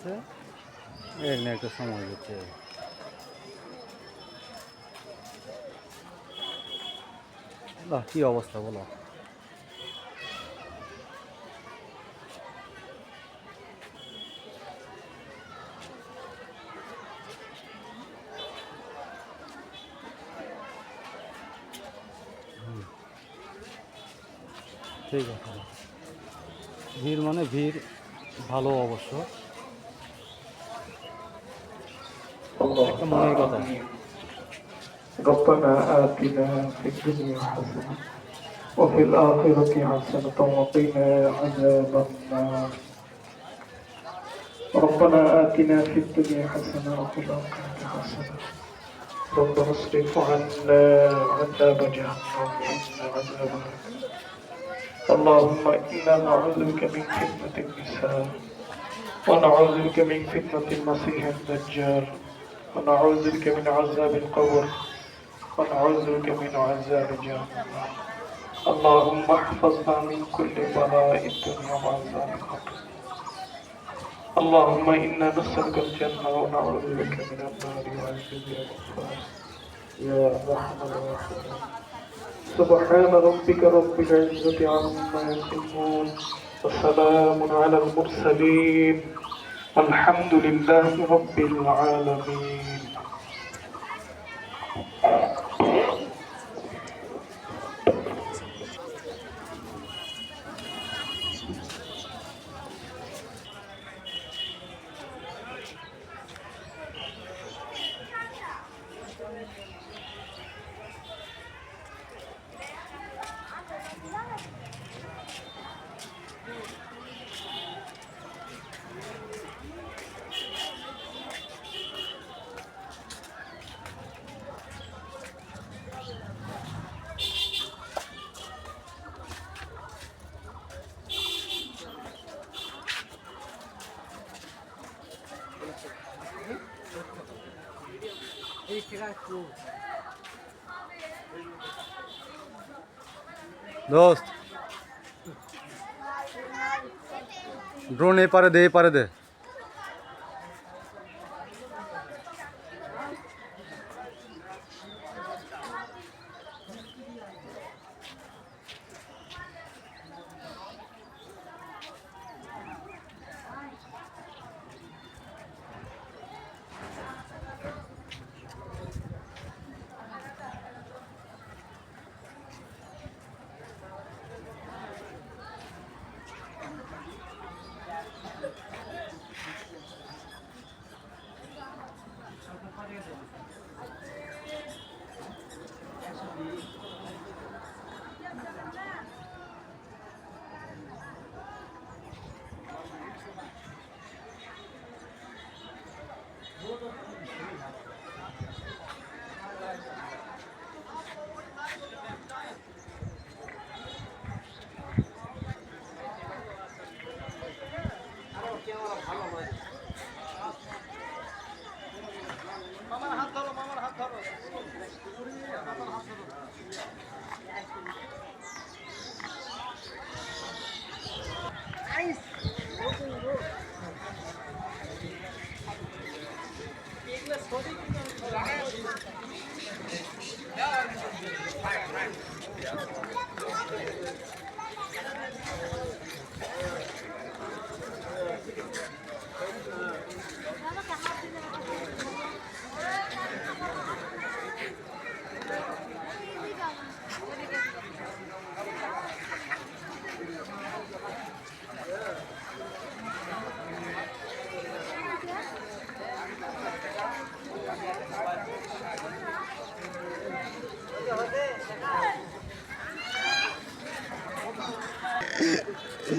এখানে একটা সময় হচ্ছে কি অবস্থা বলো। ঠিক আছে, ভিড় মানে ভিড় ভালো অবশ্য, একটা মনের কথা। ربنا آتنا في الدنيا حسنة وفي الآخرة حسنة وقنا عذاب النار. ربنا آتنا في الدنيا حسنة وفي الآخرة حسنة. ربنا اصرف عنا عذاب جهنم إن عذابها. اللهم إنا نعوذ بك من فتنة النساء ونعوذ بك من فتنة المسيح الدجال ونعوذ بك من عذاب القبر ونعوذ بك من عذاب جهنم. اللهم احفظنا من كل بلاء الدنيا وعذاب القبر. اللهم إنا نسألك الجنة ونعوذ بك من النار وعذاب الغفار يا أرحم الراحمين. سبحان ربك رب العزة عما يصفون وسلام على المرسلين الحمد لله رب العالمين. দোস্ত ড্রোন এ পারে দে, এ পারে দে।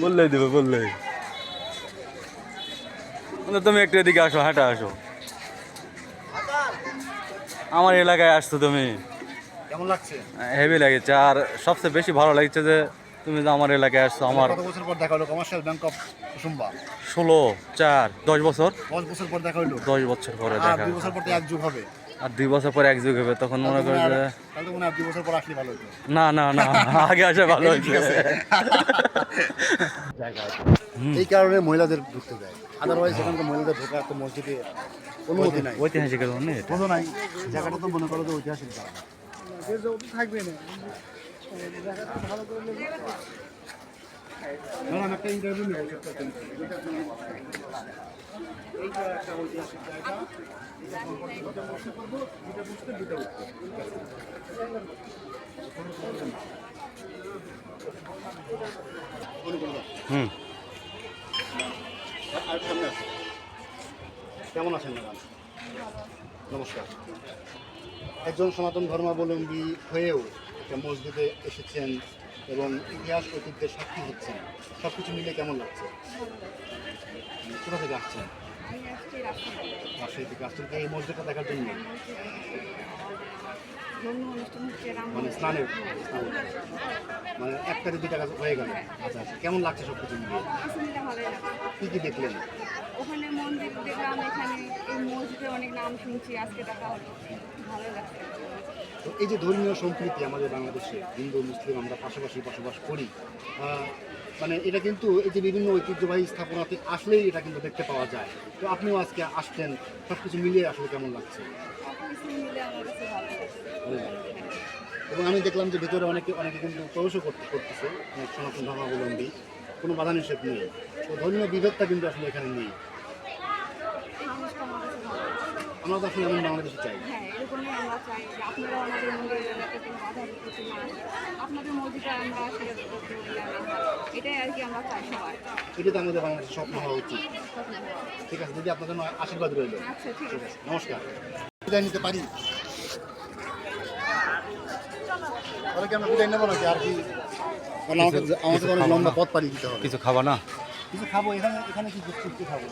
বললেই দেবে, বললেই। তুমি একটু এদিকে আসো, হাঁটা আসো। আমার এলাকায় আসছো তুমি, কেমন লাগছে? হেভি লাগছে। আর সবচেয়ে বেশি ভালো লাগছে যে তুমি যে আমার এলাকায় আসছো। আমার কত বছর পর দেখা হলো কমার্শিয়াল ব্যাংক অফ কুসুম্বা? 16, 4, 10 বছর। 10 বছর পর দেখা হলো। 10 বছর পরে আর দেখা। 2 বছর পর তো এক যুগ হবে। আর 2 বছর পর এক যুগ হবে, তখন মনে করো যে তাহলে তো মনে হয় 2 বছর পর আসলে ভালো হতো। না না না, আগে আসা ভালো হয়েছে। এই কারণে মহিলাদের ঢুকতে দেয়। আদারওয়াইজ এখানকার মহিলাদের ঢোকা একটা মসজিদে অনুমতি নাই। ঐতিহাসিক জন্য এটা। বোঝো নাই জায়গাটা তো মনে করো যে ঐতিহাসিক জায়গা। ধরুন আমি একটা ইন্টারভিউ নেব ছোট্ট একটা interview। এইটা একটা ঐতিহাসিক জায়গা। এটা প্রশ্ন করবো, দুটা প্রশ্ন দুটা উত্তর। হুম। আর সামনে আসুন। কেমন আছেন ম্যাডাম? নমস্কার। একজন সনাতন ধর্মাবলম্বী হয়েও একটা মসজিদে এসেছেন এবং ইতিহাস ঐতিহ্যের সাক্ষী হচ্ছেন, সব কিছু মিলে কেমন লাগছে? কোথা থেকে আসছেন? আমি আসছি রাজশাহী। রাজশাহী থেকে আসছেন কি এই মসজিদটা দেখার জন্য? ধর্মীয় অনুষ্ঠান হচ্ছে মানে স্নানের মানে এক কাজে দুটা কাজ হয়ে গেল। আচ্ছা আচ্ছা, কেমন লাগছে সব কিছু মিলিয়ে? কিছু মিলে ভালোই লাগে। কী কী দেখলেন? ওখানে মন্দির দেখলাম, এখানে এই মসজিদে অনেক নাম শুনছি, আজকে দেখা হলো, ভালোই লাগছে। তো এই যে ধর্মীয় সম্প্রীতি আমাদের বাংলাদেশে হিন্দু মুসলিম আমরা পাশাপাশি বসবাস করি, মানে এটা কিন্তু এই যে বিভিন্ন ঐতিহ্যবাহী স্থাপনাতে আসলেই এটা কিন্তু দেখতে পাওয়া যায়। তো আপনিও আজকে আসছেন, সব কিছু মিলিয়ে আসলে কেমন লাগছে? কিছু মিলে আমার কাছে ভালো লাগছে। এবং আমি দেখলাম যে ভিতরে অনেকে কিন্তু প্রবেশও করতেছে, অনেক সনাতন ধর্মাবলম্বী, কোনো বাধা নিষেধ নেই। তো ধর্মীয় বিভেদটা কিন্তু আসলে এখানে নেই। এই জিনিসটা আমার কাছে ভালো লাগছে। আমরা তো আসলে এমন বাংলাদেশে চাই। হ্যাঁ, এরকমই আমরা চাই যে আপনারা আমাদের মন্দিরে যাতে কোনো বাধা বিপত্তি না আসে, আপনাদের মসজিদে আমরা আসলে এটাই আর কি আমরা চাই সবাই। এটা তো আমাদের বাংলাদেশের স্বপ্ন হওয়া উচিত। ঠিক আছে দিদি, আপনার জন্য আশীর্বাদ রইল। আচ্ছা, ঠিক আছে। নমস্কার। বিদায় নিতে পারি? তাহলে কি আমরা বিদায় নেবো নাকি আর কি? কারণ আমাদের অনেক লম্বা পথ পাড়ি দিতে হবে। কিছু খাবা না? কিছু খাবো, এখানে কি খাবো?